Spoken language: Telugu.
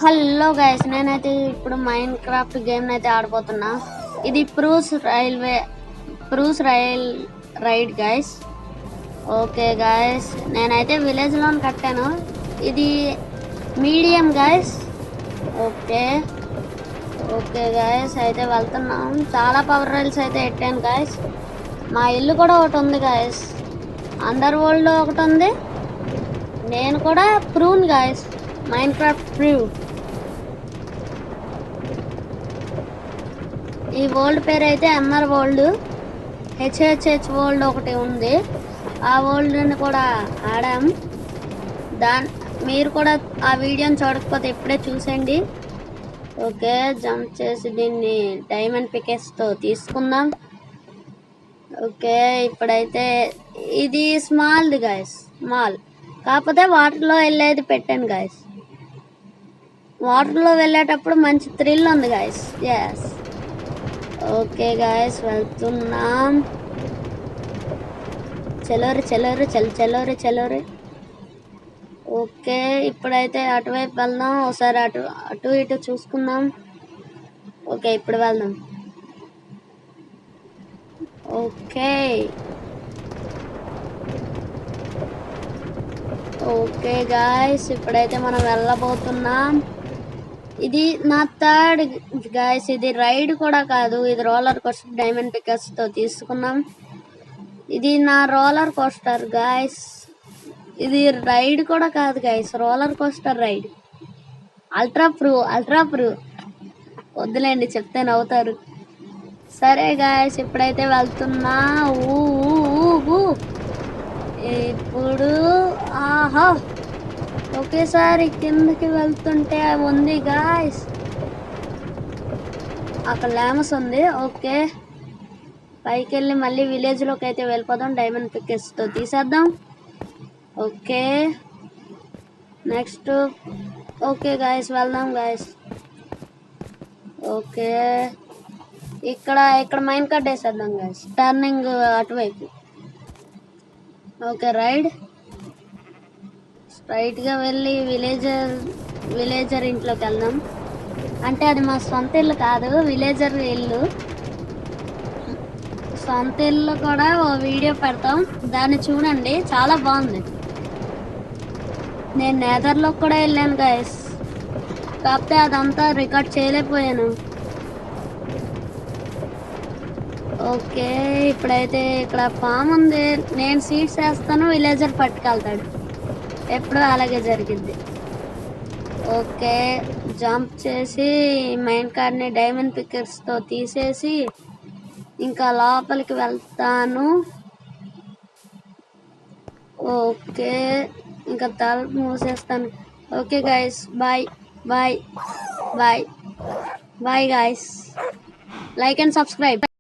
హలో గైస్, నేనైతే ఇప్పుడు మైన్ క్రాఫ్ట్ గేమ్ అయితే ఆడబోతున్నా. ఇది ప్రూస్ rail ride guys. Okay guys, నేనైతే విలేజ్ లో కట్టాను. ఇది medium guys. Okay okay guys, అయితే వెళ్తున్నాం. చాలా పవర్ రైల్స్ అయితే ఎట్టాను గైస్. మా ఇల్లు కూడా ఒకటి ఉంది గైస్. అండర్ వరల్డ్ ఒకటి ఉంది. నేను కూడా ప్రూన్ గైస్, మైన్ క్రాఫ్ట్ ప్రూ. ఈ వరల్డ్ పేరు అయితే ఎంఆర్ వరల్డ్. హెచ్హెచ్హెచ్ వరల్డ్ ఒకటి ఉంది. ఆ వరల్డ్ని కూడా ఆడాం. మీరు కూడా ఆ వీడియోని చూడకపోతే ఇప్పుడే చూసేయండి. ఓకే, జంప్ చేసి దీన్ని డైమండ్ పికెస్తో తీసుకుందాం. ఓకే, ఇప్పుడైతే ఇది స్మాల్ది గాయస్, స్మాల్ కాకపోతే వాటర్లో వెళ్ళేది పెట్టాను గాయస్. వాటర్లో వెళ్ళేటప్పుడు మంచి థ్రిల్ ఉంది గాయస్. ఎస్, ఓకే గాయస్, వెళ్తున్నాం. చలోరి చలోరి చలోరి చలోరి. ఓకే, ఇప్పుడైతే అటువైపు వెళ్దాం. ఒకసారి అటు ఇటు చూసుకుందాం. ఓకే, ఇప్పుడు వెళ్దాం. ఓకే ఓకే గాయస్, ఇప్పుడైతే మనం వెళ్ళబోతున్నాం. ఇది నా థర్డ్ గాయస్. ఇది రైడ్ కూడా కాదు, ఇది రోలర్ కోస్టర్. డైమండ్ పికర్స్తో తీసుకున్నాం. ఇది నా రోలర్ కోస్టర్ గాయస్. ఇది రైడ్ కూడా కాదు guys, roller coaster ride. Ultra ప్రూ. వద్దులేండి, చెప్తే నవ్వుతారు. సరే గాయస్, ఇప్పుడైతే వెళ్తున్నా. ఇప్పుడు ఆహా, ఒకేసారి కిందకి వెళ్తుంటే ఉంది గాయస్. అక్కడ ల్యామస్ ఉంది. ఓకే, పైకి వెళ్ళి మళ్ళీ విలేజ్లోకి అయితే వెళ్ళిపోదాం. డైమండ్ పికెస్తో తీసేద్దాం. Okay, next. ఓకే గాయస్, వెళ్దాం గాయస్. ఓకే, ఇక్కడ మైన్ కార్డ్ వేసేద్దాం గాయస్. టర్నింగ్ అటువైపు. ఓకే, రైడ్ స్ట్రైట్గా వెళ్ళి విలేజర్ ఇంట్లోకి వెళ్దాం. అంటే అది మా సొంత ఇల్లు కాదు, విలేజర్ ఇల్లు. సొంత ఇల్లు కూడా ఓ వీడియో పెడతాం, దాన్ని చూడండి, చాలా బాగుంది. నేను నేదర్లోకి కూడా వెళ్ళాను గైస్, కాకపోతే అదంతా రికార్డ్ చేయలేకపోయాను. ఓకే, ఇప్పుడైతే ఇక్కడ ఫామ్ ఉంది. నేను సీడ్స్ వేస్తాను, విలేజర్ పట్టుకెళ్తాడు. ఎప్పుడు అలాగే జరిగింది. ఓకే, జంప్ చేసి మైన్ కార్డ్ని డైమండ్ పికర్స్తో తీసేసి ఇంకా లోపలికి వెళ్తాను. ఓకే, ఇంకా తలుపు మూసేస్తాను. Okay guys, bye bye bye bye guys. Like and subscribe.